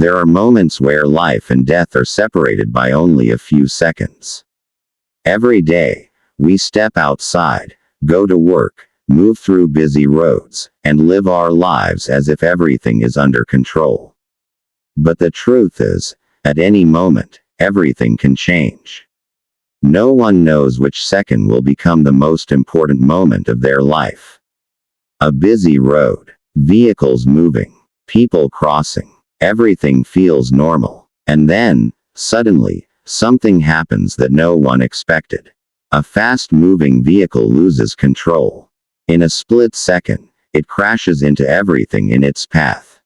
There are moments where life and death are separated by only a few seconds. Every day, we step outside, go to work, move through busy roads, and live our lives as if everything is under control. But the truth is, at any moment, everything can change. No one knows which second will become the most important moment of their life. A busy road, vehicles moving, people crossing, everything feels normal. And then, suddenly, something happens that no one expected. A fast-moving vehicle loses control. In a split second, it crashes into everything in its path.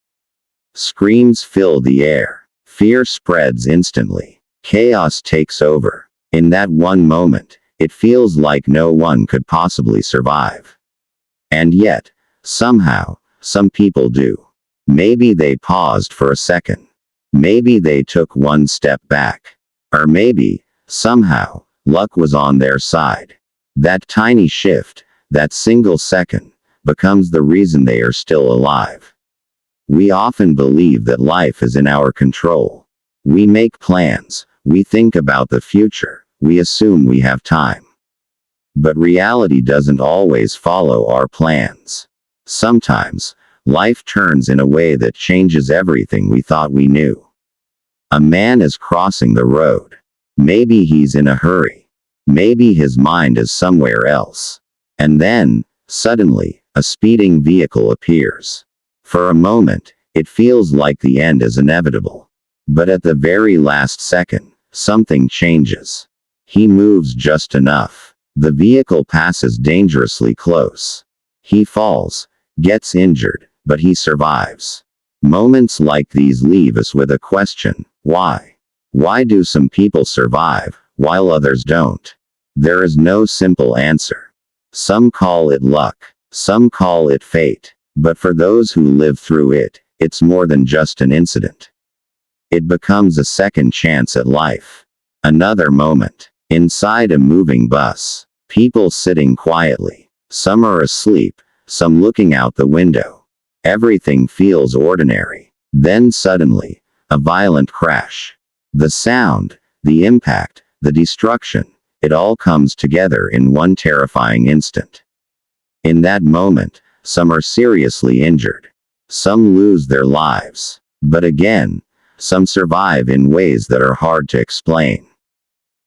Screams fill the air. Fear spreads instantly. Chaos takes over. In that one moment, it feels like no one could possibly survive. And yet, somehow, some people do. Maybe they paused for a second. Maybe they took one step back. Or maybe, somehow, luck was on their side. That tiny shift, that single second, becomes the reason they are still alive. We often believe that life is in our control. We make plans, we think about the future, we assume we have time. But reality doesn't always follow our plans. Sometimes, life turns in a way that changes everything we thought we knew. A man is crossing the road. Maybe he's in a hurry. Maybe his mind is somewhere else. And then, suddenly, a speeding vehicle appears. For a moment, it feels like the end is inevitable. But at the very last second, something changes. He moves just enough. The vehicle passes dangerously close. He falls, gets injured, but he survives. Moments like these leave us with a question: why? Why do some people survive, while others don't? There is no simple answer. Some call it luck. Some call it fate. But for those who live through it, it's more than just an incident. It becomes a second chance at life. Another moment. Inside a moving bus. People sitting quietly. Some are asleep, some looking out the window. Everything feels ordinary. Then suddenly, a violent crash. The sound, the impact, the destruction, it all comes together in one terrifying instant. In that moment, some are seriously injured. Some lose their lives. But again, some survive in ways that are hard to explain.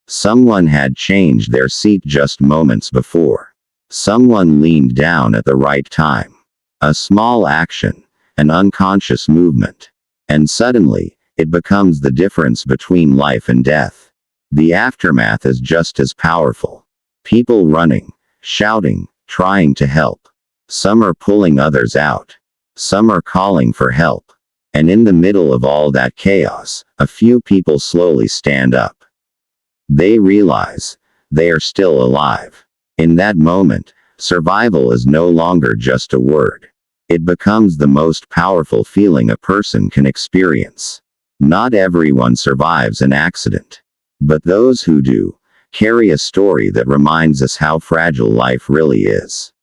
Someone had changed their seat just moments before. Someone leaned down at the right time. A small action, an unconscious movement. And suddenly, it becomes the difference between life and death. The aftermath is just as powerful. People running, shouting, trying to help. Some are pulling others out. Some are calling for help. And in the middle of all that chaos, a few people slowly stand up. They realize they are still alive. In that moment, survival is no longer just a word. It becomes the most powerful feeling a person can experience. Not everyone survives an accident. But those who do, carry a story that reminds us how fragile life really is.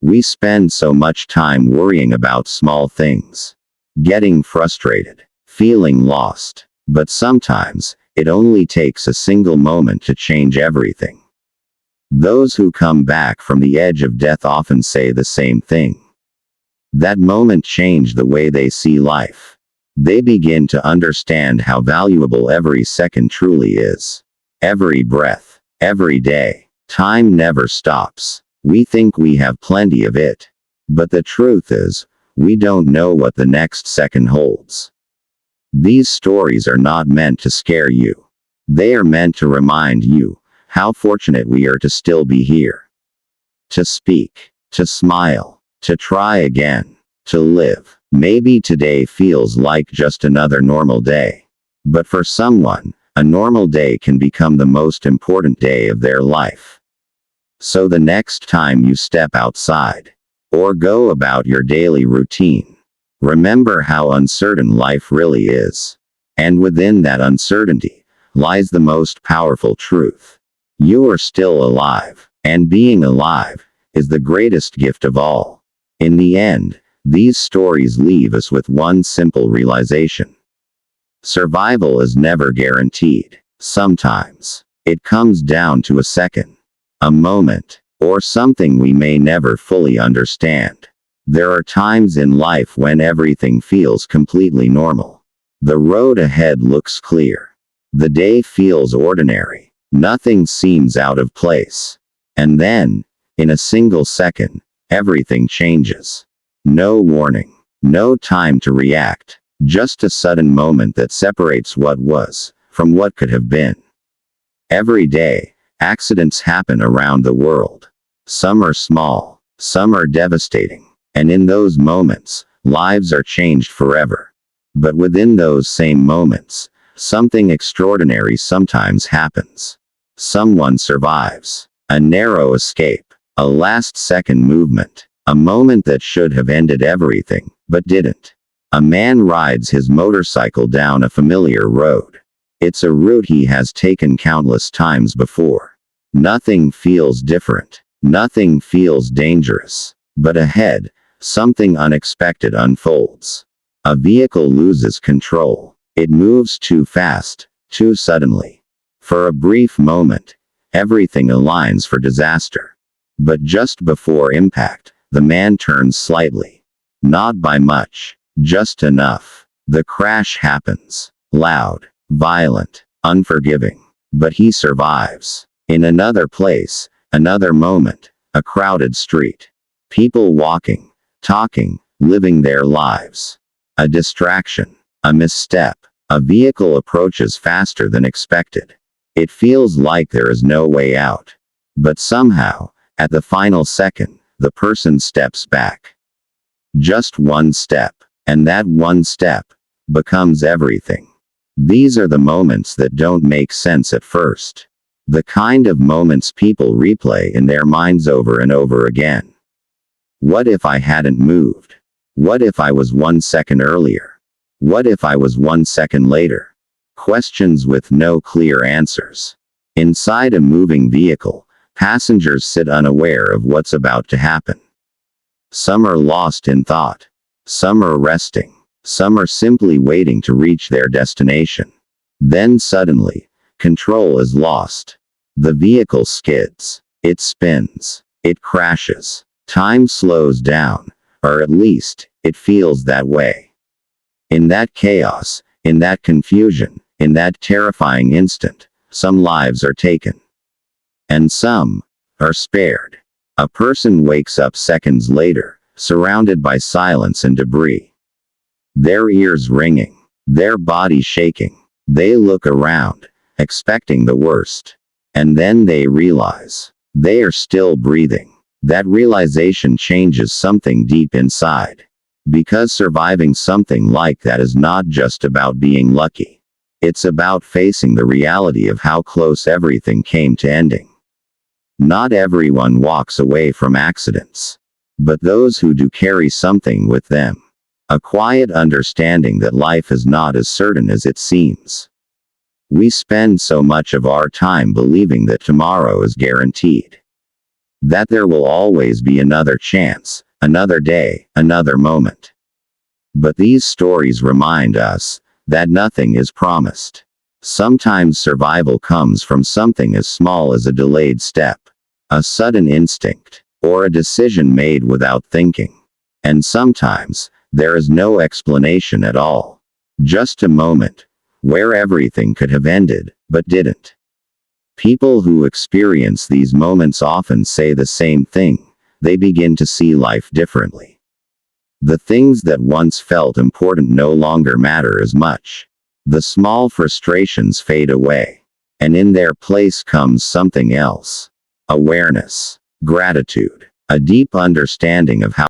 We spend so much time worrying about small things. Getting frustrated. Feeling lost. But sometimes, it only takes a single moment to change everything. Those who come back from the edge of death often say the same thing. That moment changed the way they see life. They begin to understand how valuable every second truly is. Every breath, every day. Time never stops. We think we have plenty of it. But the truth is, we don't know what the next second holds. These stories are not meant to scare you. They are meant to remind you how fortunate we are to still be here. To speak, to smile, to try again, to live. Maybe today feels like just another normal day. But for someone, a normal day can become the most important day of their life. So the next time you step outside, or go about your daily routine, remember how uncertain life really is. And within that uncertainty, lies the most powerful truth. You are still alive, and being alive is the greatest gift of all. In the end, these stories leave us with one simple realization. Survival is never guaranteed. Sometimes, it comes down to a second, a moment, or something we may never fully understand. There are times in life when everything feels completely normal. The road ahead looks clear. The day feels ordinary. Nothing seems out of place. And then, in a single second, everything changes. No warning. No time to react. Just a sudden moment that separates what was from what could have been. Every day, accidents happen around the world. Some are small, some are devastating. And in those moments, lives are changed forever. But within those same moments, something extraordinary sometimes happens. Someone survives. A narrow escape. A last-second movement. A moment that should have ended everything, but didn't. A man rides his motorcycle down a familiar road. It's a route he has taken countless times before. Nothing feels different. Nothing feels dangerous. But ahead, something unexpected unfolds. A vehicle loses control. It moves too fast, too suddenly. For a brief moment, everything aligns for disaster. But just before impact, the man turns slightly. Not by much, just enough. The crash happens. Loud, violent, unforgiving. But he survives. In another place, another moment, a crowded street. People walking, talking, living their lives. A distraction, a misstep. A vehicle approaches faster than expected. It feels like there is no way out. But somehow, at the final second, the person steps back. Just one step, and that one step becomes everything. These are the moments that don't make sense at first. The kind of moments people replay in their minds over and over again. What if I hadn't moved? What if I was 1 second earlier? What if I was 1 second later? Questions with no clear answers. Inside a moving vehicle, passengers sit unaware of what's about to happen. Some are lost in thought. Some are resting. Some are simply waiting to reach their destination. Then suddenly, control is lost. The vehicle skids. It spins. It crashes. Time slows down, or at least, it feels that way. In that chaos, in that confusion, in that terrifying instant, some lives are taken. And some are spared. A person wakes up seconds later, surrounded by silence and debris. Their ears ringing. Their body shaking. They look around, expecting the worst. And then they realize they are still breathing. That realization changes something deep inside. Because surviving something like that is not just about being lucky. It's about facing the reality of how close everything came to ending. Not everyone walks away from accidents. But those who do carry something with them. A quiet understanding that life is not as certain as it seems. We spend so much of our time believing that tomorrow is guaranteed. That there will always be another chance, another day, another moment. But these stories remind us that nothing is promised. Sometimes survival comes from something as small as a delayed step, a sudden instinct, or a decision made without thinking. And sometimes, there is no explanation at all. Just a moment, where everything could have ended, but didn't. People who experience these moments often say the same thing. They begin to see life differently. The things that once felt important no longer matter as much. The small frustrations fade away. And in their place comes something else. Awareness. Gratitude. A deep understanding of how